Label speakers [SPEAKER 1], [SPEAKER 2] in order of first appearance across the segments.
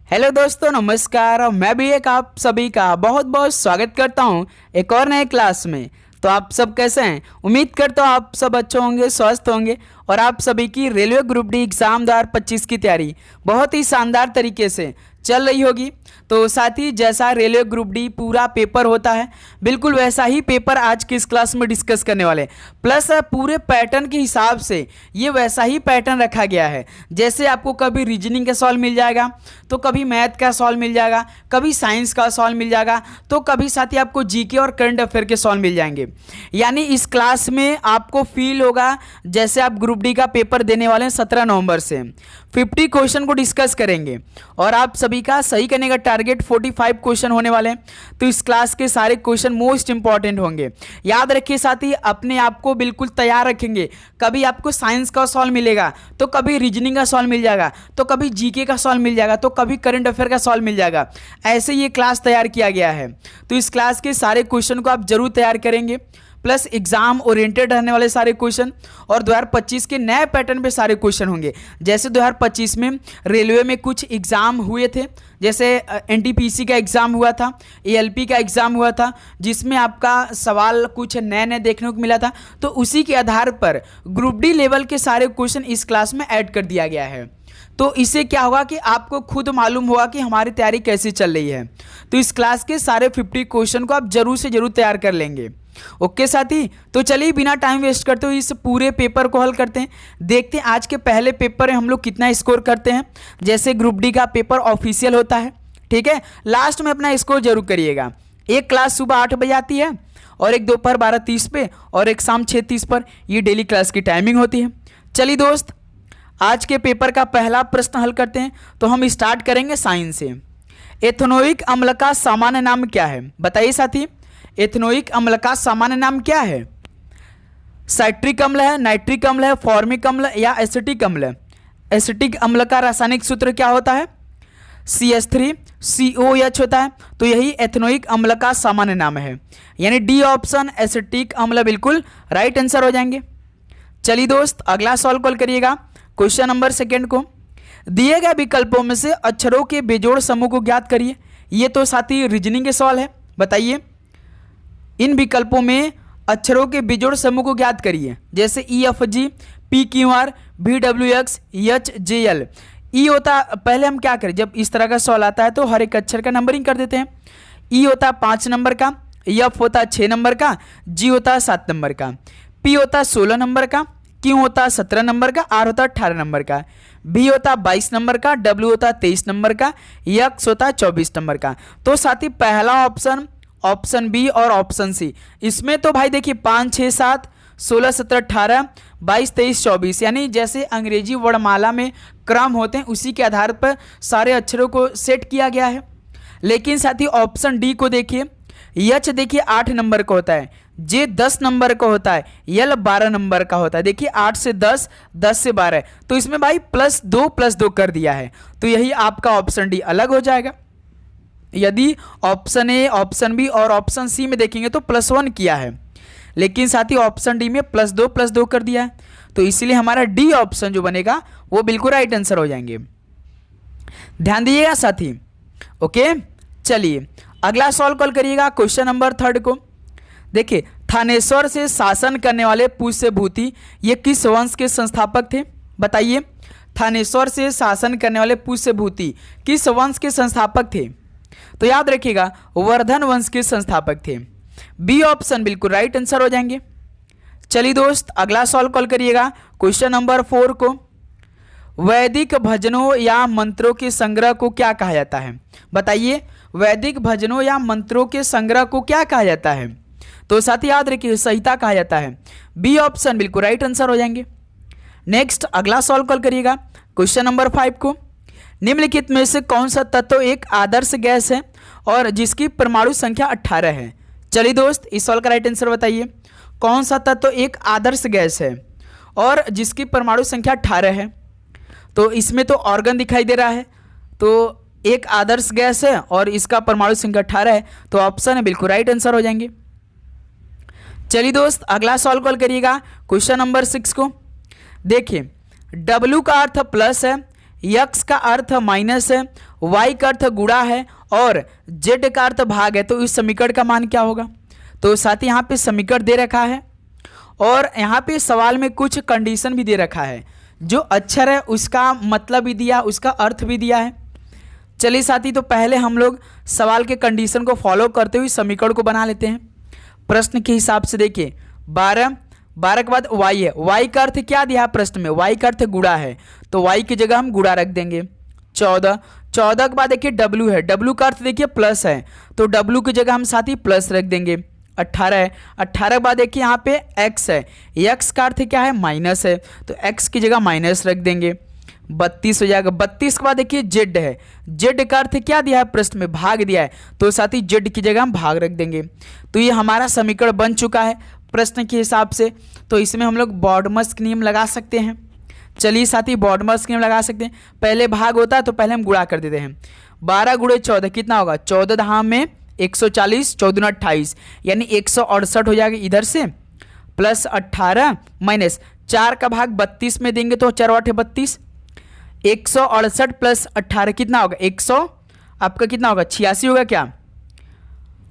[SPEAKER 1] Hello दोस्तों, नमस्कार। और मैं भी एक आप सभी का बहुत बहुत स्वागत करता हूं एक और नए क्लास में। तो आप सब कैसे हैं? उम्मीद करता हूं आप सब अच्छे होंगे, स्वस्थ होंगे और आप सभी की रेलवे ग्रुप डी एग्ज़ाम 2025 की तैयारी बहुत ही शानदार तरीके से चल रही होगी। तो साथ ही जैसा रेलवे ग्रुप डी पूरा पेपर होता है, बिल्कुल वैसा ही पेपर आज की इस क्लास में डिस्कस करने वाले, प्लस पूरे पैटर्न के हिसाब से ये वैसा ही पैटर्न रखा गया है। जैसे आपको कभी रीजनिंग का सवाल मिल जाएगा, तो कभी मैथ का सवाल मिल जाएगा, कभी साइंस का सवाल मिल जाएगा, तो कभी साथ ही आपको जीके और करंट अफेयर के सवाल मिल जाएंगे। यानी इस क्लास में आपको फील होगा जैसे आप ग्रुप डी का पेपर देने वाले हैं। 17 नवंबर से 50 क्वेश्चन को डिस्कस करेंगे और आप सभी का सही करने का टारगेट 45 क्वेश्चन होने वाले हैं। तो इस क्लास के सारे क्वेश्चन मोस्ट इंपॉर्टेंट होंगे। याद रखिए, साथ ही अपने आप को बिल्कुल तैयार रखेंगे। कभी आपको साइंस का सवाल मिलेगा, तो कभी रीजनिंग का सवाल मिल जाएगा, तो कभी जीके का सवाल मिल जाएगा, तो कभी करंट अफेयर का सवाल मिल जाएगा। ऐसे ये क्लास तैयार किया गया है। तो इस क्लास के सारे क्वेश्चन को आप जरूर तैयार करेंगे, प्लस एग्जाम ओरिएंटेड रहने वाले सारे क्वेश्चन और 2025 के नए पैटर्न पे सारे क्वेश्चन होंगे। जैसे 2025 में रेलवे में कुछ एग्ज़ाम हुए थे, जैसे एनटीपीसी का एग्ज़ाम हुआ था, एएलपी का एग्ज़ाम हुआ था, जिसमें आपका सवाल कुछ नए नए देखने को मिला था। तो उसी के आधार पर ग्रुप डी लेवल के सारे क्वेश्चन इस क्लास में ऐड कर दिया गया है। तो इससे क्या होगा कि आपको खुद मालूम होगा कि हमारी तैयारी कैसे चल रही है। तो इस क्लास के सारे 50 क्वेश्चन को आप जरूर से जरूर तैयार कर लेंगे। ओके साथी, तो चलिए बिना टाइम वेस्ट करते हुए इस पूरे पेपर को हल करते हैं। देखते हैं आज के पहले पेपर में हम लोग कितना स्कोर करते हैं। जैसे ग्रुप डी का पेपर ऑफिशियल होता है, ठीक है, लास्ट में अपना स्कोर जरूर करिएगा। एक क्लास सुबह 8 बजे आती है और एक दोपहर 12:30 पे और एक शाम 6:30 पर। ये डेली क्लास की टाइमिंग होती है। चलिए दोस्त, आज के पेपर का पहला प्रश्न हल करते हैं। तो हम स्टार्ट करेंगे साइंस से। एथेनोइक अम्ल का सामान्य नाम क्या है? बताइए साथी, एथेनोइक अम्ल का सामान्य नाम क्या है? साइट्रिक अम्ल है, नाइट्रिक अम्ल है, फॉर्मिक अम्ल या एसिटिक अम्ल? एसिटिक अम्ल का रासायनिक सूत्र क्या होता है? CH3COH होता है। तो यही एथेनोइक अम्ल का सामान्य नाम है। यानी डी ऑप्शन एसिटिक अम्ल बिल्कुल राइट आंसर हो जाएंगे। चलिए दोस्त, अगला सवाल कॉल करिएगा। क्वेश्चन नंबर 2 को दिए गए विकल्पों में से अक्षरों के बेजोड़ समूह को ज्ञात करिए। ये तो साथी रीजनिंग के सवाल है। बताइए, इन विकल्पों में अक्षरों के बेजोड़ समूह को ज्ञात करिए। जैसे EFG, PQR, VWX, HJL। ई होता, पहले हम क्या करें, जब इस तरह का सवाल आता है तो हर एक अक्षर का नंबरिंग कर देते हैं। ई होता 5 नंबर का, F होता 6 नंबर का, G होता 7 नंबर का, P होता 16 नंबर का, Q होता 17 नंबर का, R होता 18 नंबर का, B होता 22 नंबर का, W होता 23 नंबर का, X होता 24 नंबर का। तो साथी पहला ऑप्शन, ऑप्शन बी और ऑप्शन सी। इसमें तो भाई देखिए 5, 6, 7, 16, 17, 18, 22, 23, 24, यानी जैसे अंग्रेजी वर्णमाला में क्रम होते हैं उसी के आधार पर सारे अक्षरों को सेट किया गया है। लेकिन साथी ऑप्शन डी को देखिए, एच देखिए 8 नंबर का होता है, जे 10 नंबर का होता है, यल 12 नंबर का होता है। देखिए 8 से 10, 10 से 12, तो इसमें भाई +2 कर दिया है। तो यही आपका ऑप्शन डी अलग हो जाएगा। यदि ऑप्शन ए, ऑप्शन बी और ऑप्शन सी में देखेंगे तो +1 किया है, लेकिन साथ ही ऑप्शन डी में +2 कर दिया है। तो इसलिए हमारा डी ऑप्शन जो बनेगा वो बिल्कुल राइट आंसर हो जाएंगे। ध्यान दीजिएगा साथी। ओके, चलिए अगला सवाल कॉल करिएगा। क्वेश्चन नंबर 3 को देखिए, थानेश्वर से शासन करने वाले पुष्यभूति ये किस वंश के संस्थापक थे? बताइए, थानेश्वर से शासन करने वाले पुष्यभूति किस वंश के संस्थापक थे? तो याद रखिएगा वर्धन वंश के संस्थापक थे। बी ऑप्शन बिल्कुल राइट आंसर हो जाएंगे। चलिए दोस्त, अगला सवाल कॉल करिएगा। क्वेश्चन नंबर 4 को वैदिक भजनों या मंत्रों के संग्रह को क्या कहा जाता है? बताइए, वैदिक भजनों या मंत्रों के संग्रह को क्या कहा जाता है? तो साथ ही याद रखिए संहिता कहा जाता है। बी ऑप्शन बिल्कुल राइट आंसर हो जाएंगे। नेक्स्ट अगला सवाल कॉल करिएगा। क्वेश्चन नंबर 5 को निम्नलिखित में से कौन सा तत्व एक आदर्श गैस है और जिसकी परमाणु संख्या 18 है? चलिए दोस्त, इस सवाल का राइट आंसर बताइए। कौन सा तत्व एक आदर्श गैस है और जिसकी परमाणु संख्या 18 है? तो इसमें तो ऑर्गन दिखाई दे रहा है, तो एक आदर्श गैस है और इसका परमाणु संख्या 18 है, तो ऑप्शन है बिल्कुल राइट आंसर हो जाएंगे। चलिए दोस्त, अगला सवाल कॉल करिएगा। क्वेश्चन नंबर 6 को देखिए, W का अर्थ प्लस है, यक्स का अर्थ माइनस है, वाई का अर्थ गुणा है और जेड का अर्थ भाग है, तो इस समीकरण का मान क्या होगा। तो साथ ही यहाँ पे समीकरण दे रखा है और यहाँ पे सवाल में कुछ कंडीशन भी दे रखा है, जो अक्षर है उसका मतलब भी दिया, उसका अर्थ भी दिया है। चलिए साथी, तो पहले हम लोग सवाल के कंडीशन को फॉलो करते हुए समीकरण को बना लेते हैं। प्रश्न के हिसाब से देखिए 12 के बाद y है, y का अर्थ क्या दिया है प्रश्न में, y का अर्थ गुणा है, तो y की जगह हम गुणा रख देंगे। 14 के बाद देखिए w है, w का अर्थ देखिए प्लस है, तो w की जगह हम साथ ही प्लस रख देंगे। 18 है, 18 के बाद देखिए यहाँ पे x है, x का अर्थ क्या है माइनस है, तो x की जगह माइनस रख देंगे। 32 हो जाएगा। 32 के बाद देखिए z है, z का अर्थ क्या दिया है प्रश्न में, भाग दिया है, तो साथ ही z की जगह हम भाग रख देंगे। तो ये हमारा समीकरण बन चुका है प्रश्न के हिसाब से। तो इसमें हम लोग बॉडमस नियम लगा सकते हैं। चलिए साथी, बॉडमस नियम लगा सकते हैं। पहले भाग होता है तो पहले हम गुणा कर देते हैं। 12 गुणे 14 कितना होगा, 14 धाम में 140, 14 28 यानी 168 हो जाएगा इधर से, प्लस 18 माइनस 4 का भाग 32 में देंगे तो 4 8 32, 168 प्लस 18 कितना होगा 100, आपका कितना होगा 86 होगा क्या,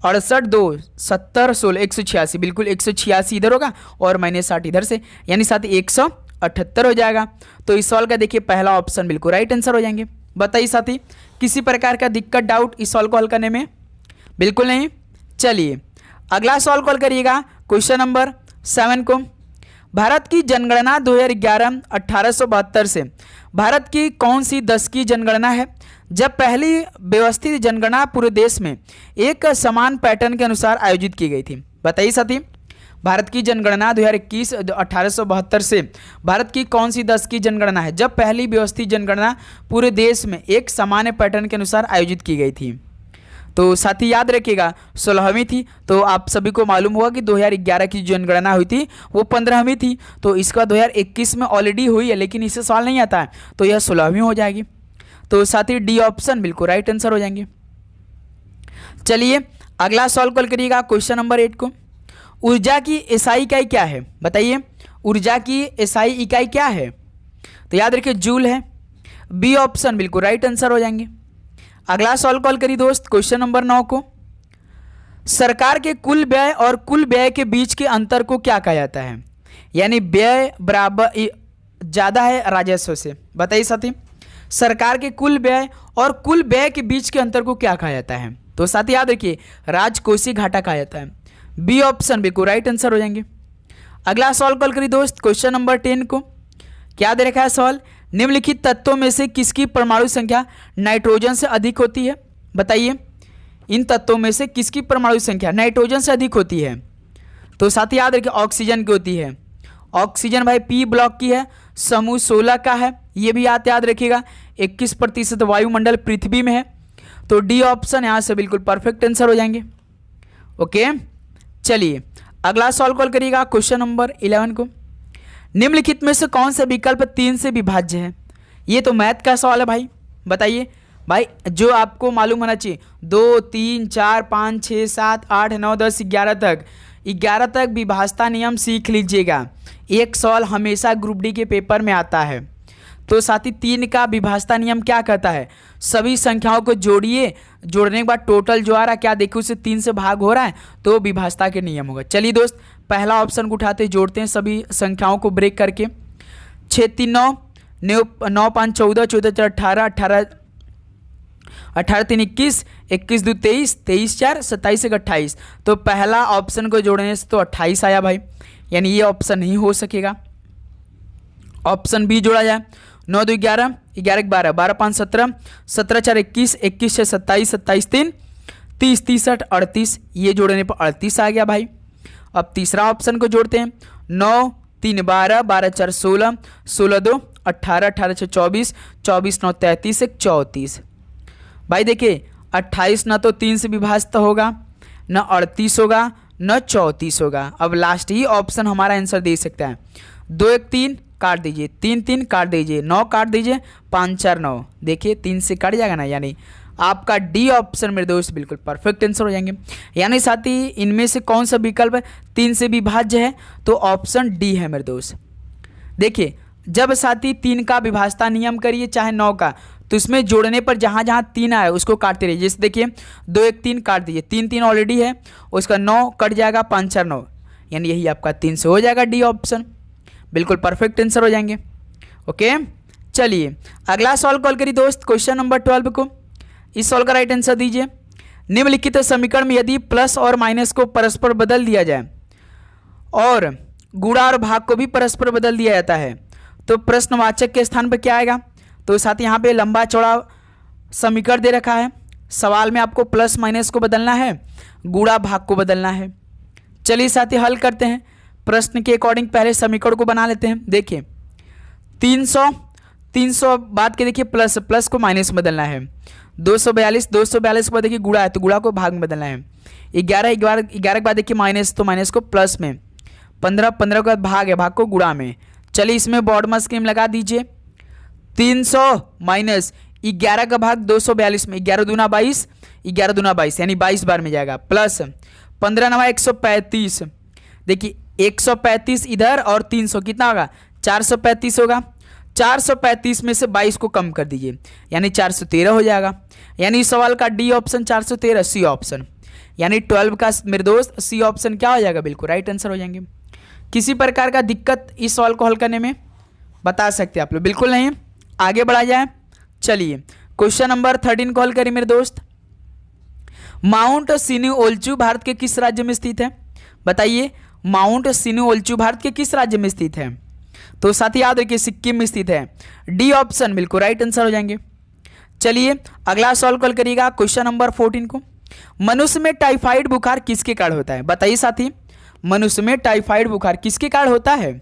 [SPEAKER 1] 68 2 70 16 186, बिल्कुल 186 इधर होगा और माइनस 60 इधर से, यानी साथ 178 हो जाएगा। तो इस सवाल का देखिए पहला ऑप्शन बिल्कुल राइट आंसर हो जाएंगे। बताइए साथी, किसी प्रकार का दिक्कत डाउट इस सवाल को हल करने में, बिल्कुल नहीं। चलिए अगला सवाल को हल करिएगा, क्वेश्चन नंबर 7 को। भारत की जनगणना 2011 1872 से भारत की कौन सी 10 की जनगणना है, जब पहली व्यवस्थित जनगणना पूरे देश में एक समान पैटर्न के अनुसार आयोजित की गई थी। बताइए साथी, भारत की जनगणना 2021 1872 से भारत की कौन सी 10 की जनगणना है, जब पहली व्यवस्थित जनगणना पूरे देश में एक सामान्य पैटर्न के अनुसार आयोजित की गई थी। तो साथी याद रखिएगा 16वीं थी, तो आप सभी को मालूम होगा कि 2011 की जनगणना हुई थी वो 15वीं थी, तो इसका 2021 में ऑलरेडी हुई है, लेकिन इससे सवाल नहीं आता है, तो यह 16वीं हो जाएगी। तो साथी डी ऑप्शन बिल्कुल राइट आंसर हो जाएंगे। चलिए अगला सॉल्व कल करिएगा, क्वेश्चन नंबर 8 को। ऊर्जा की एसआई इकाई क्या है, बताइए ऊर्जा की एसआई इकाई क्या है, तो याद रखिए जूल है। बी ऑप्शन बिल्कुल राइट आंसर हो जाएंगे। अगला सॉल्व कॉल करिए दोस्त, क्वेश्चन नंबर 9 को। सरकार के कुल व्यय और कुल व्यय के बीच के अंतर को क्या कहा जाता है, यानी व्यय बराबर ज़्यादा है राजस्व से। बताइए साथी, सरकार के कुल व्यय और कुल व्यय के बीच के अंतर को क्या कहा जाता है, तो साथी याद रखिए राजकोषीय घाटा कहा जाता है। बी ऑप्शन बिल्कुल राइट आंसर हो जाएंगे। अगला सवाल कॉल करिए दोस्त, क्वेश्चन नंबर 10 को। क्या दे रखा है सवाल, निम्नलिखित तत्वों में से किसकी परमाणु संख्या नाइट्रोजन से अधिक होती है। बताइए इन तत्वों में से किसकी परमाणु संख्या नाइट्रोजन से अधिक होती है, तो साथ ही याद रखिए ऑक्सीजन की होती है। ऑक्सीजन भाई पी ब्लॉक की है, समूह 16 का है, ये भी याद रखिएगा। 21% वायुमंडल पृथ्वी में है, तो डी ऑप्शन यहाँ से बिल्कुल परफेक्ट आंसर हो जाएंगे। ओके चलिए अगला सॉल्व कॉल करिएगा, क्वेश्चन नंबर 11 को। निम्नलिखित में से कौन सा विकल्प 3 से विभाज्य है, ये तो मैथ का सवाल है भाई। बताइए भाई, जो आपको मालूम होना चाहिए 2 3 4 5 6 7 8 9 10 11 तक विभाजता नियम सीख लीजिएगा। एक सवाल हमेशा ग्रुप डी के पेपर में आता है। तो साथ ही 3 का विभाजता नियम क्या कहता है, सभी संख्याओं को जोड़िए, जोड़ने के बाद टोटल जो आ रहा है क्या देखिए उसे 3 से भाग हो रहा है, तो विभाजता के नियम होगा। चलिए दोस्त पहला ऑप्शन को उठाते जोड़ते हैं सभी संख्याओं को ब्रेक करके। 6 3 9 9 5 14 14 4 18 18 18 3 21 21 2 23 23 4 27 1 28, तो पहला ऑप्शन को जोड़ने से तो 28 आया भाई, यानी ये ऑप्शन नहीं हो सकेगा। ऑप्शन बी जोड़ा जाए, 9 2 11 11 12 12 5 17 17 4 21 21 6 27 27 3 30 30 8 38, ये जोड़ने पर 38 आ गया भाई। अब तीसरा ऑप्शन को जोड़ते हैं, 9 3 12 12 4 16 16 2 18 18 6 24 24 9 33 1 34। भाई देखिए 28 ना तो 3 से विभाजित होगा, न 38 होगा, न 34 होगा। अब लास्ट ही ऑप्शन हमारा आंसर दे सकता है। 2 1 3 काट दीजिए, 3 3 काट दीजिए, 9 काट दीजिए, 5 4 9, देखिए 3 से कट जाएगा ना, यानी आपका डी ऑप्शन मेरे दोस्त बिल्कुल परफेक्ट आंसर हो जाएंगे। यानी साथ ही इनमें से कौन सा विकल्प 3 से विभाज्य है, तो ऑप्शन डी है मेरे दोस्त। देखिए जब साथी 3 का विभाजता नियम करिए चाहे 9 का, तो इसमें जोड़ने पर जहाँ जहाँ 3 आए उसको काटते रहिए। जैसे देखिए 2 1 3 काट दीजिए, 3 3 ऑलरेडी है, उसका 9 कट जाएगा, 5 4 9, यानी यही आपका 3 से हो जाएगा डी ऑप्शन, बिल्कुल परफेक्ट आंसर हो जाएंगे। ओके, चलिए अगला सॉल्व कॉल करिए दोस्त, क्वेश्चन नंबर 12 को। इस सॉल्व का राइट आंसर दीजिए। निम्नलिखित समीकरण में यदि प्लस और माइनस को परस्पर बदल दिया जाए और गुणा और भाग को भी परस्पर बदल दिया जाता है तो प्रश्नवाचक के स्थान पर क्या आएगा? तो साथ यहाँ पे लंबा चौड़ा समीकरण दे रखा है, सवाल में आपको प्लस माइनस को बदलना है, गुणा भाग को बदलना है। चलिए साथी हल करते हैं, प्रश्न के अकॉर्डिंग पहले समीकरण को बना लेते हैं। देखिए 300 बात के देखिए प्लस प्लस को माइनस में बदलना है, 242 के बाद देखिए गुणा है तो गुणा को भाग में बदलना है, 11 के बाद देखिए माइनस तो माइनस को प्लस में, 15 के बाद भाग है, भाग को गुणा में। चलिए इसमें बॉर्डर स्कीम लगा दीजिए, 300 माइनस 11 का भाग 242 में, 11 दूना 22, 11 दूना 22 यानी 22 बार में जाएगा, प्लस 15 नवा 135, देखिए 135 इधर और 300 कितना होगा? 435 होगा। 435 में से 22 को कम कर दीजिए यानी 413 हो जाएगा, यानी इस सवाल का डी ऑप्शन 413 सी ऑप्शन, यानी 12 का मेरे दोस्त सी ऑप्शन क्या हो जाएगा? बिल्कुल राइट आंसर हो जाएंगे। किसी प्रकार का दिक्कत इस सवाल को हल करने में बता सकते हैं आप लोग? बिल्कुल नहीं। आगे बढ़ा जाए, चलिए क्वेश्चन नंबर 13 को हल करिए मेरे दोस्त। माउंट सिनुओल्चू भारत के किस राज्य में स्थित है? बताइए, माउंट सिनुओल्चू भारत के किस राज्य में स्थित है? तो साथ ही याद रखिए सिक्किम में स्थित है, डी ऑप्शन बिल्कुल राइट आंसर हो जाएंगे। चलिए अगला सॉल्व कॉल करिएगा क्वेश्चन नंबर 14 को। मनुष्य में टाइफाइड बुखार किसके कारण होता है? बताइए साथी, मनुष्य में टाइफाइड बुखार किसके कारण होता है?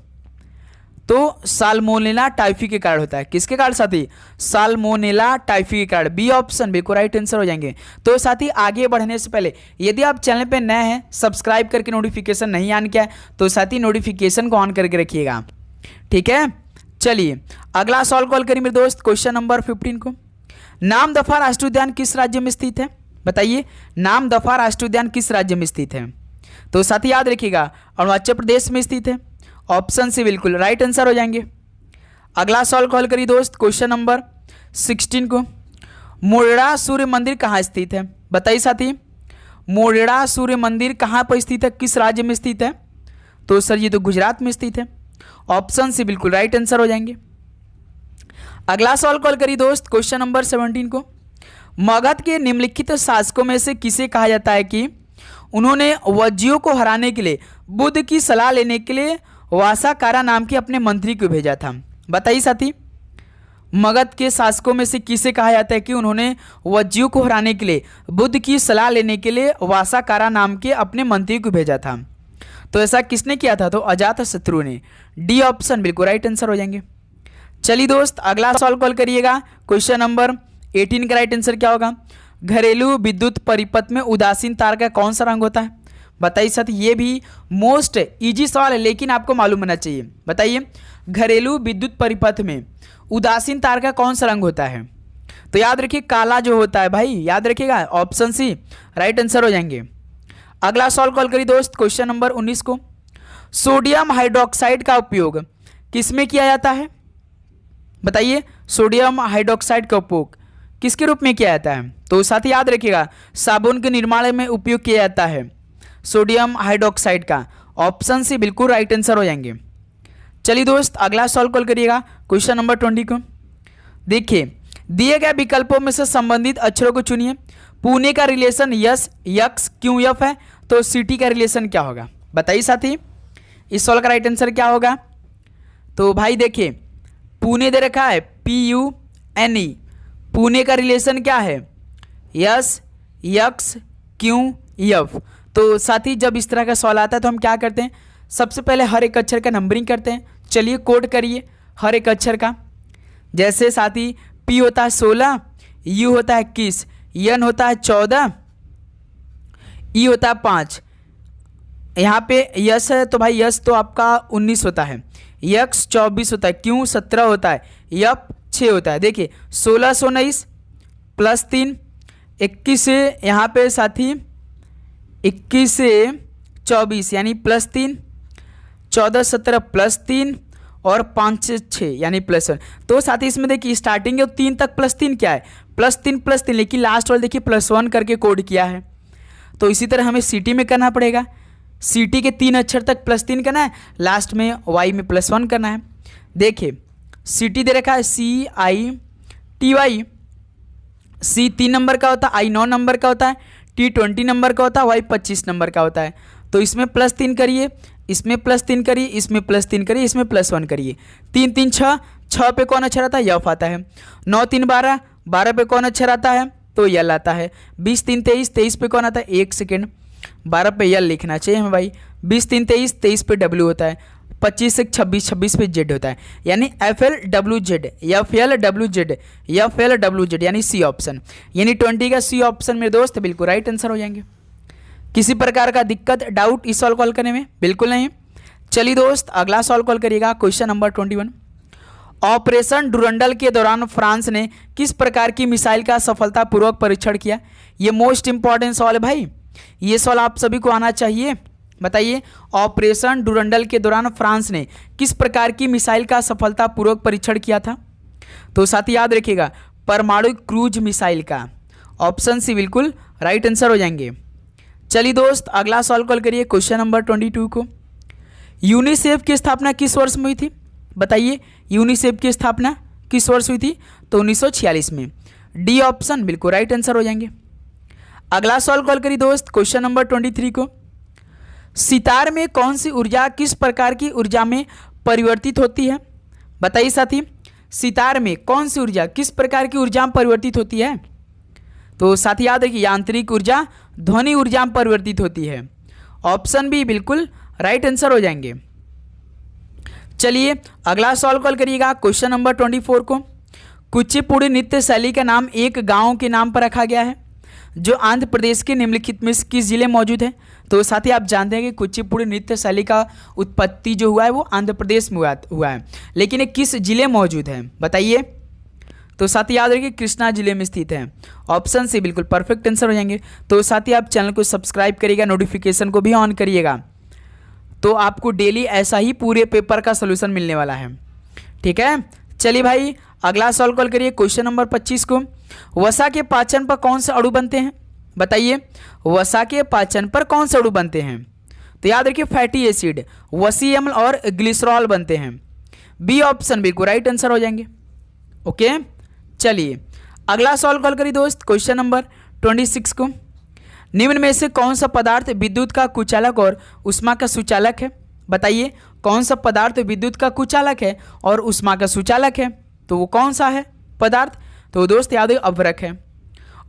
[SPEAKER 1] तो साल्मोनेला टाइफी के कारण होता है। किसके कारण साथी? साल्मोनेला टाइफी के कारण, बी ऑप्शन बिल्कुल राइट आंसर हो जाएंगे। तो साथी आगे बढ़ने से पहले यदि आप चैनल पे नए हैं, सब्सक्राइब करके नोटिफिकेशन नहीं ऑन किया है तो साथी नोटिफिकेशन को ऑन करके रखिएगा, ठीक है। चलिए अगला सॉल्व कॉल करिए मेरे दोस्त क्वेश्चन नंबर 15 को। नामदफा राष्ट्रीय उद्यान किस राज्य में स्थित है? बताइए, नामदफा राष्ट्रीय उद्यान किस राज्य में स्थित है? तो साथी याद रखिएगा अरुणाचल प्रदेश में स्थित है, ऑप्शन से बिल्कुल राइट आंसर हो जाएंगे। अगला सॉल्व कॉल करिए दोस्त क्वेश्चन नंबर 16 को। मोरेड़ा सूर्य मंदिर कहाँ स्थित है? बताइए साथी, मोरेड़ा सूर्य मंदिर कहाँ पर स्थित है, किस राज्य में स्थित है? तो सर ये तो गुजरात में स्थित है, ऑप्शन से बिल्कुल राइट आंसर हो जाएंगे। अगला सॉल्व कॉल करिए दोस्त क्वेश्चन नंबर 17 को। मगध के निम्नलिखित शासकों में से किसे कहा जाता है कि उन्होंने वज्जियों को हराने के लिए बुद्ध की सलाह लेने के लिए वासाकारा नाम के अपने मंत्री को भेजा था? बताइए साथी, मगध के शासकों में से किसे कहा जाता है कि उन्होंने वज्जियों को हराने के लिए बुद्ध की सलाह लेने के लिए वासाकारा नाम के अपने मंत्री को भेजा था? तो ऐसा किसने किया था? तो अजातशत्रु ने, डी ऑप्शन बिल्कुल राइट आंसर हो जाएंगे। चलिए दोस्त अगला सॉल्व कॉल करिएगा क्वेश्चन नंबर 18 का राइट आंसर क्या होगा? घरेलू विद्युत परिपथ में उदासीन तार का कौन सा रंग होता है? बताइए साथी, ये भी मोस्ट इजी सवाल है लेकिन आपको मालूम होना चाहिए। बताइए, घरेलू विद्युत परिपथ में उदासीन तार का कौन सा रंग होता है? तो याद रखिए काला जो होता है भाई, याद रखिएगा ऑप्शन सी राइट आंसर हो जाएंगे। अगला सॉल्व कॉल करिए दोस्त क्वेश्चन नंबर 19 को। सोडियम हाइड्रोक्साइड का उपयोग किसमें किया जाता है? बताइए, सोडियम हाइड्रोक्साइड का उपयोग किसके रूप में किया जाता है? तो साथ ही याद रखिएगा साबुन के निर्माण में उपयोग किया जाता है सोडियम हाइड्रोक्साइड का, ऑप्शन से बिल्कुल राइट आंसर हो जाएंगे। चलिए दोस्त अगला सॉल्व कॉल करिएगा क्वेश्चन नंबर 20 को। देखिए दिए गए विकल्पों में से संबंधित अक्षरों को चुनिए। पुणे का रिलेशन यस यक्स क्यों यफ है, तो सिटी का रिलेशन क्या होगा? बताइए साथी, इस सवाल का राइट आंसर क्या होगा? तो भाई देखिए पुणे दे रखा है PUNE, पुणे का रिलेशन क्या है? यस यक्स क्यों यफ। तो साथी जब इस तरह का सवाल आता है तो हम क्या करते हैं, सबसे पहले हर एक अक्षर का नंबरिंग करते हैं। चलिए कोड करिए हर एक अक्षर का। जैसे साथी P होता है 16, U होता है 21, N होता है 14, E होता है 5। यहाँ पे यस है तो भाई यस तो आपका 19 होता है, यक्स 24 होता है, क्यों 17 होता है, यप 6 होता है। देखिए 16 से 19 प्लस 3, 21 से यहाँ पे साथी 21 से 24 यानी प्लस 3, 14 17 प्लस 3 और 5 से 6 यानी +1। तो साथ ही इसमें देखिए स्टार्टिंग है 3 तक +3 क्या है, +3, लेकिन लास्ट वाले देखिए +1 करके कोड किया है। तो इसी तरह हमें सिटी में करना पड़ेगा, सिटी के 3 अक्षर तक +3 करना है, लास्ट में वाई में +1 करना है। देखिए सिटी दे रखा है CITY, C 3 नंबर का होता है, I 9 नंबर का होता है, T 20 नंबर का होता है, Y 25 नंबर का होता है। तो इसमें +3 करिए, इसमें +3 करिए, इसमें +3 करिए, इसमें +1 करिए। 3 3 6, 6 पे कौन अक्षर आता है, यफ आता है। 9 3 12, 12 पे कौन अक्षर आता है, तो यल आता है। 20 3 23, 23 पे कौन आता है, 1 सेकेंड, 12 पे यल लिखना चाहिए हमें भाई। 20 3 23, 23 पे W होता है। 25 से 26, 26 पे Z होता है, यानी FLWZ, FLWZ, FLWZ यानी C ऑप्शन, यानी 20 का C ऑप्शन मेरे दोस्त बिल्कुल राइट आंसर हो जाएंगे। किसी प्रकार का दिक्कत डाउट इस सॉल्व कॉल करने में, बिल्कुल नहीं। चलिए दोस्त अगला सॉल्व कॉल करिएगा, क्वेश्चन नंबर 21। ऑपरेशन डुरंडल के दौरान फ्रांस ने किस प्रकार की मिसाइल का सफलतापूर्वक परीक्षण किया। ये मोस्ट इंपॉर्टेंट सवाल है भाई, ये सवाल आप सभी को आना चाहिए। बताइए ऑपरेशन डुरंडल के दौरान फ्रांस ने किस प्रकार की मिसाइल का सफलतापूर्वक परीक्षण किया था। तो साथ ही याद रखिएगा परमाणु क्रूज मिसाइल का, ऑप्शन सी बिल्कुल राइट आंसर हो जाएंगे। चलिए दोस्त अगला सॉल्व कॉल करिए, क्वेश्चन नंबर 22 को। यूनिसेफ की स्थापना किस वर्ष में हुई थी। बताइए यूनिसेफ की स्थापना किस वर्ष हुई थी, तो 1946 में। डी ऑप्शन बिल्कुल राइट आंसर हो जाएंगे। अगला सॉल्व कॉल करिए दोस्त, क्वेश्चन नंबर 23 को। सितार में कौन सी ऊर्जा किस प्रकार की ऊर्जा में परिवर्तित होती है। बताइए साथी सितार में कौन सी ऊर्जा किस प्रकार की ऊर्जा में परिवर्तित होती है। तो साथी याद रखिए यांत्रिक ऊर्जा ध्वनि ऊर्जा में परिवर्तित होती है, ऑप्शन बी बिल्कुल राइट आंसर हो जाएंगे। चलिए अगला सॉल्व कॉल करिएगा, क्वेश्चन नंबर 24 को। कुचिपुड़ी नृत्य शैली का नाम एक गांव के नाम पर रखा गया है जो आंध्र प्रदेश के निम्नलिखित में किस जिले मौजूद है। तो साथ ही आप जानते हैं कि कुचिपुड़ी नृत्य शैली का उत्पत्ति जो हुआ है वो आंध्र प्रदेश में हुआ है, लेकिन ये किस जिले मौजूद है बताइए। तो साथ ही याद रखिए कृष्णा जिले में स्थित है, ऑप्शन सी बिल्कुल परफेक्ट आंसर हो जाएंगे। तो साथ ही आप चैनल को सब्सक्राइब करिएगा, नोटिफिकेशन को भी ऑन करिएगा, तो आपको डेली ऐसा ही पूरे पेपर का सोल्यूशन मिलने वाला है, ठीक है। चलिए भाई अगला सॉल्व कॉल करिए, क्वेश्चन नंबर 25 को। वसा के पाचन पर कौन से अणु बनते हैं। बताइए वसा के पाचन पर कौन से अणु बनते हैं। तो याद रखिए फैटी एसिड, वसी अम्ल और ग्लिसरॉल बनते हैं। बी ऑप्शन बिल्कुल राइट आंसर हो जाएंगे, ओके। चलिए अगला सॉल्व कॉल करिए दोस्त, क्वेश्चन नंबर 26 को। निम्न में से कौन सा पदार्थ विद्युत का कुचालक और उष्मा का सुचालक है। बताइए कौन सा पदार्थ विद्युत का कुचालक है और उष्मा का सुचालक है, तो वो कौन सा है पदार्थ। तो दोस्त याद है अभ्रक है,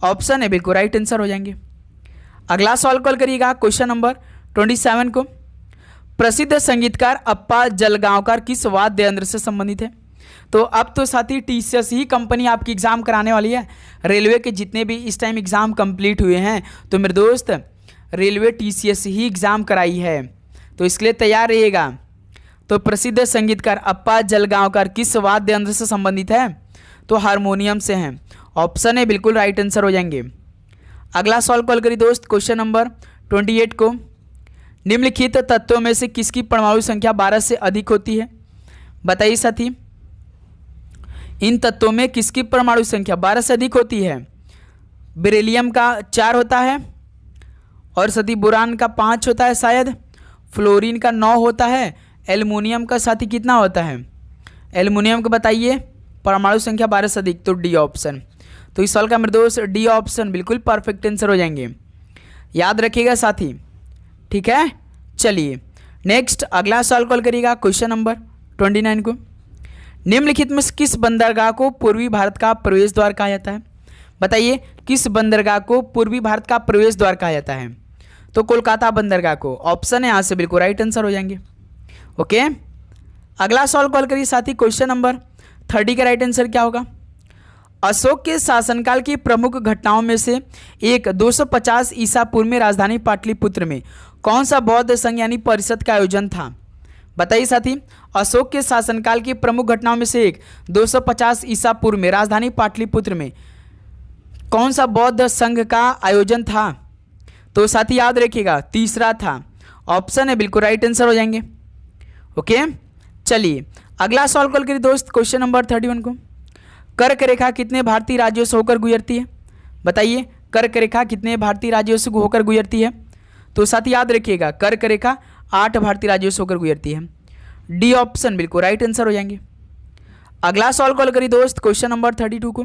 [SPEAKER 1] ऑप्शन है बिल्कुल राइट आंसर हो जाएंगे। अगला सॉल्व कॉल करिएगा, क्वेश्चन नंबर 27 को। प्रसिद्ध संगीतकार अप्पा जलगांवकर किस वाद्य यंत्र से संबंधित है। तो अब तो साथी TCS ही कंपनी आपकी एग्जाम कराने वाली है। रेलवे के जितने भी इस टाइम एग्जाम कंप्लीट हुए हैं तो मेरे दोस्त रेलवे TCS ही एग्जाम कराई है, तो इसके लिए तैयार रहिएगा। तो प्रसिद्ध संगीतकार अप्पा जलगांवकर किस वाद्य यंत्र से संबंधित है, तो हारमोनियम से हैं, ऑप्शन है बिल्कुल राइट आंसर हो जाएंगे। अगला सॉल्व कॉल करिए दोस्त, क्वेश्चन नंबर 28 को। निम्नलिखित तत्वों में से किसकी परमाणु संख्या 12 से अधिक होती है। बताइए साथी इन तत्वों में किसकी परमाणु संख्या 12 से अधिक होती है। बेरिलियम का 4 होता है और साथी बोरान का 5 होता है, शायद फ्लोरीन का 9 होता है, एल्युमिनियम का साथी कितना होता है। एल्युमिनियम का बताइए परमाणु संख्या 12 से अधिक, तो डी ऑप्शन। तो इस सवाल का मेरे दोस्त डी ऑप्शन बिल्कुल परफेक्ट आंसर हो जाएंगे, याद रखिएगा साथी, ठीक है। चलिए नेक्स्ट अगला सवाल कॉल करिएगा, क्वेश्चन नंबर 29 को। निम्नलिखित में किस बंदरगाह को पूर्वी भारत का प्रवेश द्वार कहा जाता है। बताइए किस बंदरगाह को पूर्वी भारत का प्रवेश द्वार कहा जाता है, तो कोलकाता बंदरगाह को, ऑप्शन है यहाँ से बिल्कुल राइट आंसर हो जाएंगे, ओके। अगला सवाल कॉल करिए साथी, क्वेश्चन नंबर 30 का राइट आंसर क्या होगा। अशोक के शासनकाल की प्रमुख घटनाओं में से एक 250 ईसा पूर्व में राजधानी पाटलिपुत्र में कौन सा बौद्ध संघ यानी परिषद का आयोजन था। बताइए साथी अशोक के शासनकाल की प्रमुख घटनाओं में से एक 250 ईसा पूर्व में राजधानी पाटलिपुत्र में कौन सा बौद्ध संघ का आयोजन था। तो साथी याद रखिएगा तीसरा था, ऑप्शन है बिल्कुल राइट आंसर हो जाएंगे, ओके। चलिए अगला सॉल्व कल करिए दोस्त, क्वेश्चन नंबर 31 को। कर्क रेखा कितने भारतीय राज्यों से होकर गुजरती है? बताइए, कर्क रेखा कितने भारतीय राज्यों से होकर गुजरती है? तो साथ ही याद रखिएगा, कर्क रेखा 8 भारतीय राज्यों से होकर गुजरती है। डी ऑप्शन बिल्कुल राइट आंसर हो जाएंगे। अगला सॉल्व कॉल करिए दोस्त, क्वेश्चन नंबर 32 को।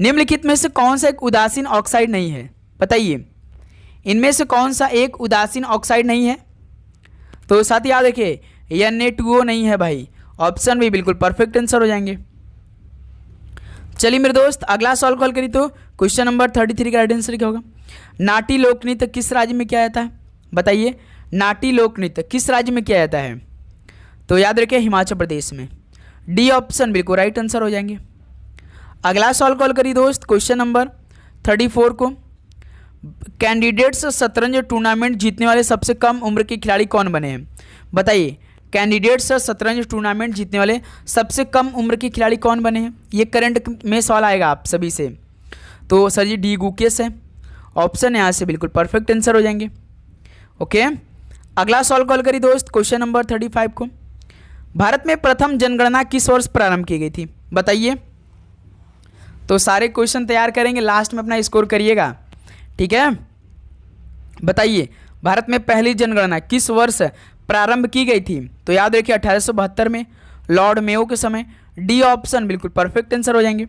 [SPEAKER 1] निम्नलिखित में से कौन सा एक उदासीन ऑक्साइड नहीं है? बताइए, इनमें से कौन सा एक उदासीन ऑक्साइड नहीं है? तो साथ ही याद रखिए, Na2O नहीं है भाई। ऑप्शन भी बिल्कुल परफेक्ट आंसर हो जाएंगे। चलिए मेरे दोस्त अगला सॉल्व कॉल करिए, तो क्वेश्चन नंबर 33 का राइट आंसर क्या होगा? नाटी लोक नृत्य किस राज्य में किया जाता है? बताइए, नाटी लोक नृत्य किस राज्य में किया जाता है? तो याद रखिए, हिमाचल प्रदेश में। डी ऑप्शन बिल्कुल राइट आंसर हो जाएंगे। अगला सॉल्व कॉल करिए दोस्त, क्वेश्चन नंबर 34 को। कैंडिडेट्स शतरंज टूर्नामेंट जीतने वाले सबसे कम उम्र के खिलाड़ी कौन बने हैं? बताइए, कैंडिडेट्स शतरंज टूर्नामेंट जीतने वाले सबसे कम उम्र के खिलाड़ी कौन बने हैं? ये करंट में सवाल आएगा आप सभी से। तो सर जी डी गुकेश है। ऑप्शन यहाँ से बिल्कुल परफेक्ट आंसर हो जाएंगे। ओके, अगला सॉल्व कॉल करिए दोस्त, क्वेश्चन नंबर 35 को। भारत में प्रथम जनगणना किस वर्ष प्रारंभ की गई थी? बताइए। तो सारे क्वेश्चन तैयार करेंगे, लास्ट में अपना स्कोर करिएगा, ठीक है। बताइए, भारत में पहली जनगणना किस वर्ष प्रारंभ की गई थी? तो याद रखिए 1872 में, लॉर्ड मेयो के समय। डी ऑप्शन बिल्कुल परफेक्ट आंसर हो जाएंगे।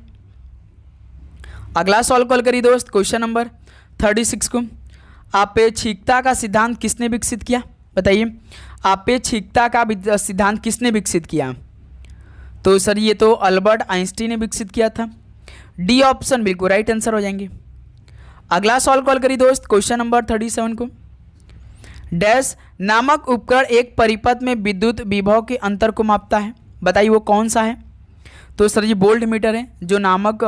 [SPEAKER 1] अगला सॉल्व कॉल करिए दोस्त, क्वेश्चन नंबर 36 को। आपेक्षिकता का सिद्धांत किसने विकसित किया? बताइए, आपेक्षिकता का सिद्धांत किसने विकसित किया? तो सर ये तो अल्बर्ट आइंस्टीन ने विकसित किया था। डी ऑप्शन बिल्कुल राइट आंसर हो जाएंगे। अगला सॉल्व कॉल करिए दोस्त, क्वेश्चन नंबर 37 को। डैश नामक उपकरण एक परिपथ में विद्युत विभव के अंतर को मापता है। बताइए वो कौन सा है? तो सर ये वोल्ट मीटर है, जो नामक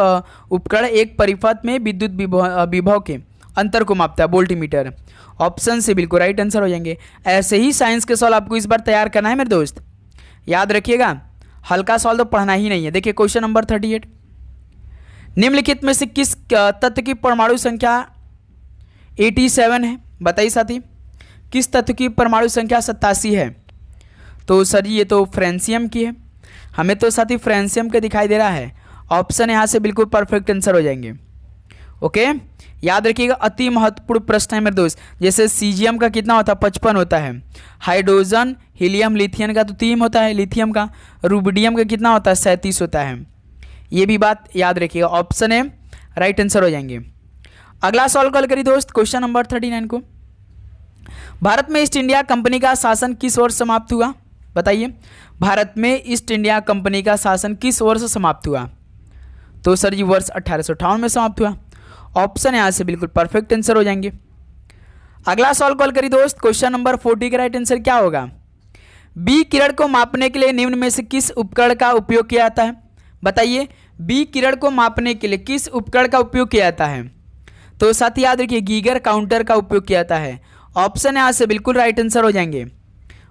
[SPEAKER 1] उपकरण एक परिपथ में विद्युत विभव के अंतर को मापता है, वोल्ट मीटर। ऑप्शन से बिल्कुल राइट आंसर हो जाएंगे। ऐसे ही साइंस के सवाल आपको इस बार तैयार करना है मेरे दोस्त, याद रखिएगा। हल्का सवाल तो पढ़ना ही नहीं है। देखिए क्वेश्चन नंबर 38। निम्नलिखित में से किस तत्व की परमाणु संख्या 87 है? बताइए साथी, किस तत्व की परमाणु संख्या 87 है? तो सर ये तो फ्रेंसियम की है। हमें तो साथी फ्रेंसियम का दिखाई दे रहा है। ऑप्शन यहाँ से बिल्कुल परफेक्ट आंसर हो जाएंगे। ओके, याद रखिएगा, अति महत्वपूर्ण प्रश्न है मेरे दोस्त। जैसे सीजियम का कितना होता है? 55 होता है। हाइड्रोजन, हीलियम, लिथियम का तो 3 होता है लिथियम का। रुबिडियम का कितना होता है? 37 होता है। ये भी बात याद रखिएगा। ऑप्शन है राइट आंसर हो जाएंगे। अगला सॉल्व कॉल करिए दोस्त, क्वेश्चन नंबर 39 को। भारत में ईस्ट इंडिया कंपनी का शासन किस वर्ष समाप्त हुआ? बताइए, भारत में ईस्ट इंडिया कंपनी का शासन किस वर्ष समाप्त हुआ? तो सर जी वर्ष 1858 में समाप्त हुआ। ऑप्शन यहाँ से बिल्कुल परफेक्ट आंसर हो जाएंगे। अगला सॉल्व कॉल करिए दोस्त, क्वेश्चन नंबर 40 का राइट आंसर क्या होगा? बी किरण को मापने के लिए निम्न में से किस उपकरण का उपयोग किया जाता है? बताइए, बी किरण को मापने के लिए किस उपकरण का उपयोग किया जाता है? तो साथ ही याद रखिए, गीगर काउंटर का उपयोग किया जाता है। ऑप्शन यहाँ से बिल्कुल राइट आंसर हो जाएंगे।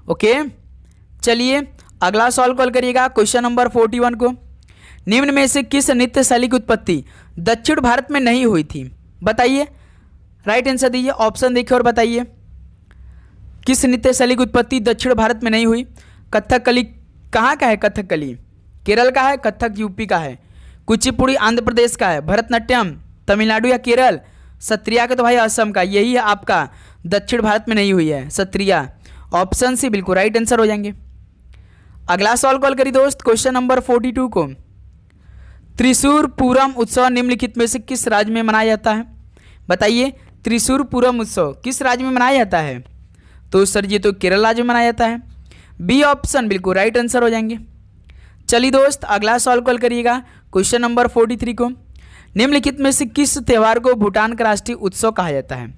[SPEAKER 1] ओके, चलिए अगला सॉल्व कॉल करिएगा, क्वेश्चन नंबर 41 को। निम्न में से किस नृत्य शैली की उत्पत्ति दक्षिण भारत में नहीं हुई थी? बताइए, राइट आंसर दीजिए। ऑप्शन देखिए और बताइए, किस नृत्य शैली की उत्पत्ति दक्षिण भारत में नहीं हुई? कथकली कहाँ का है? कथकली केरल का है, कथक यूपी का है, कुचिपुड़ी आंध्र प्रदेश का है, भरतनाट्यम तमिलनाडु या केरल, सत्रिया का तो भाई असम का। यही है आपका दक्षिण भारत में नहीं हुई है, सत्रिया। ऑप्शन सी बिल्कुल राइट आंसर हो जाएंगे। अगला सवाल कॉल करिए दोस्त, क्वेश्चन नंबर 42 को। त्रिशूर पूरम उत्सव निम्नलिखित में से किस राज्य में मनाया जाता है? बताइए, त्रिशूर पूरम उत्सव किस राज्य में मनाया जाता है? तो सर ये तो केरल राज्य में मनाया जाता है। बी ऑप्शन बिल्कुल राइट आंसर हो जाएंगे। चलिए दोस्त अगला सवाल कॉल करिएगा, क्वेश्चन नंबर 43 को। निम्नलिखित में से किस त्यौहार को भूटान का राष्ट्रीय उत्सव कहा जाता है?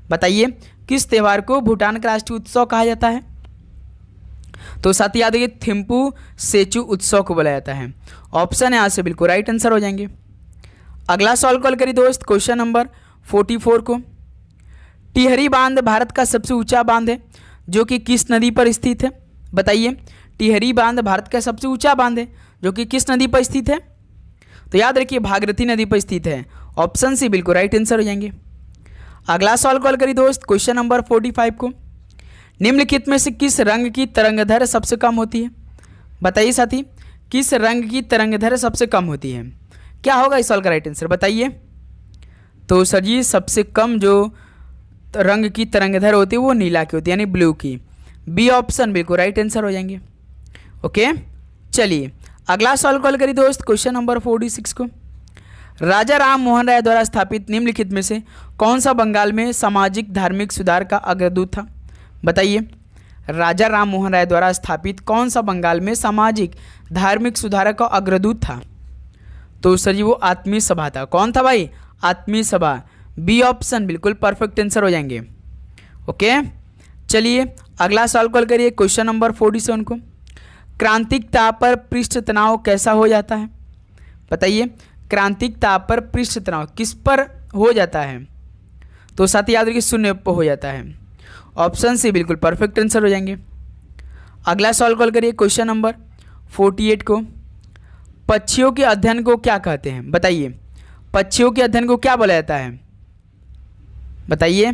[SPEAKER 1] बताइए, किस त्यौहार को भूटान का राष्ट्रीय उत्सव कहा जाता है? तो साथ ही याद रखिए, थिम्पू सेचू उत्सव को बोला जाता है। ऑप्शन यहाँ से बिल्कुल राइट आंसर हो जाएंगे। अगला सवाल कॉल करिए दोस्त, क्वेश्चन नंबर 44 को। टिहरी बांध भारत का सबसे ऊंचा बांध है जो कि किस नदी पर स्थित है? बताइए, टिहरी बांध भारत का सबसे ऊंचा बांध है जो कि किस नदी पर स्थित है? तो याद रखिए, भागीरथी नदी पर स्थित है। ऑप्शन सी बिल्कुल राइट आंसर हो जाएंगे। अगला सवाल कॉल करिए दोस्त, क्वेश्चन नंबर 45 को। निम्नलिखित में से किस रंग की तरंगदैर्घ्य सबसे कम होती है? बताइए साथी, किस रंग की तरंगदैर्घ्य सबसे कम होती है? क्या होगा इस सवाल का राइट आंसर बताइए। तो सर जी सबसे कम जो रंग की तरंगदैर्घ्य होती है वो नीला की होती है, यानी ब्लू की। बी ऑप्शन बिल्कुल राइट आंसर हो जाएंगे। ओके, चलिए अगला सवाल कॉल करिए दोस्त, क्वेश्चन नंबर 46 को। राजा राम मोहन राय द्वारा स्थापित निम्नलिखित में से कौन सा बंगाल में सामाजिक धार्मिक सुधार का अग्रदूत था? बताइए, राजा राम मोहन राय द्वारा स्थापित कौन सा बंगाल में सामाजिक धार्मिक सुधार का अग्रदूत था? तो सर जी वो आत्मीय सभा था। कौन था भाई? आत्मीय सभा। बी ऑप्शन बिल्कुल परफेक्ट आंसर हो जाएंगे। ओके, चलिए अगला सवाल कॉल करिए, क्वेश्चन नंबर 47 को। क्रांतिक ताप पर पृष्ठ तनाव कैसा हो जाता है? बताइए, क्रांतिक ताप पर पृष्ठ तनाव किस पर हो जाता है? तो साथ ही याद रखिए शून्य पर हो जाता है। ऑप्शन सी बिल्कुल परफेक्ट आंसर हो जाएंगे। अगला सवाल कॉल करिए, क्वेश्चन नंबर 48 को। पक्षियों के अध्ययन को क्या कहते हैं? बताइए, पक्षियों के अध्ययन को क्या बोला जाता है? बताइए,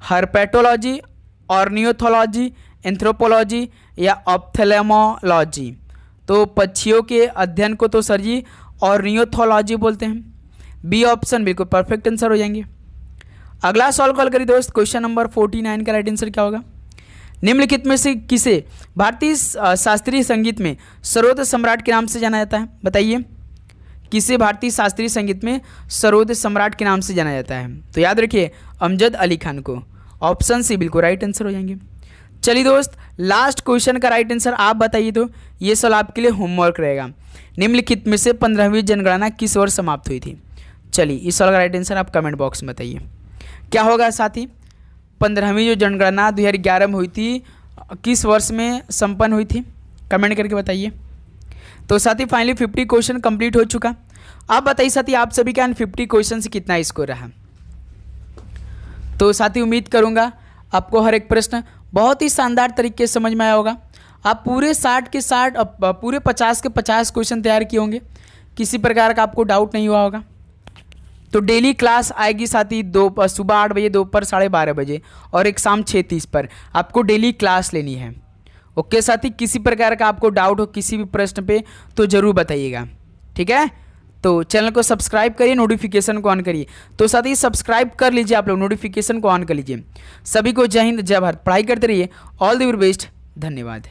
[SPEAKER 1] हर्पेटोलॉजी, ऑर्नियोथोलॉजी, एंथ्रोपोलॉजी या ऑप्थेल्मोलॉजी? तो पक्षियों के अध्ययन को तो सर जी ऑर्नियोथोलॉजी बोलते हैं। बी ऑप्शन बिल्कुल परफेक्ट आंसर हो जाएंगे। अगला सवाल कॉल करिए दोस्त, क्वेश्चन नंबर 49 का राइट आंसर क्या होगा? निम्नलिखित में से किसे भारतीय शास्त्रीय संगीत में सर्वोदय सम्राट के नाम से जाना जाता है? बताइए, किसे भारतीय शास्त्रीय संगीत में सर्वोदय सम्राट के नाम से जाना जाता है? तो याद रखिए अमजद अली खान को। ऑप्शन सी बिल्कुल राइट आंसर हो जाएंगे। चलिए दोस्त, लास्ट क्वेश्चन का राइट आंसर आप बताइए, तो ये सवाल आपके लिए होमवर्क रहेगा। निम्नलिखित में से 15वीं जनगणना किस वर्ष समाप्त हुई थी? चलिए इस सवाल का राइट आंसर आप कमेंट बॉक्स में बताइए। क्या होगा साथी? 15वीं जो जनगणना 2011 में हुई थी, किस वर्ष में संपन्न हुई थी? कमेंट करके बताइए। तो साथी फाइनली 50 क्वेश्चन कंप्लीट हो चुका। आप बताइए साथी, आप सभी का 50 क्वेश्चन से कितना स्कोर रहा? तो साथी उम्मीद करूंगा आपको हर एक प्रश्न बहुत ही शानदार तरीके से समझ में आया होगा। आप पूरे 60 के 60 पूरे 50 के 50 क्वेश्चन तैयार किए होंगे, किसी प्रकार का आपको डाउट नहीं हुआ होगा। तो डेली क्लास आएगी साथी सुबह 8 बजे, दोपहर 12:30 बजे और एक शाम 6:30 पर आपको डेली क्लास लेनी है। ओके साथी, किसी प्रकार का आपको डाउट हो किसी भी प्रश्न पे तो ज़रूर बताइएगा, ठीक है? तो चैनल को सब्सक्राइब करिए, नोटिफिकेशन को ऑन करिए। तो साथी सब्सक्राइब कर लीजिए, आप लोग नोटिफिकेशन को ऑन कर लीजिए। सभी को जय हिंद, जय भारत, पढ़ाई करते रहिए। ऑल द वेरी बेस्ट, धन्यवाद।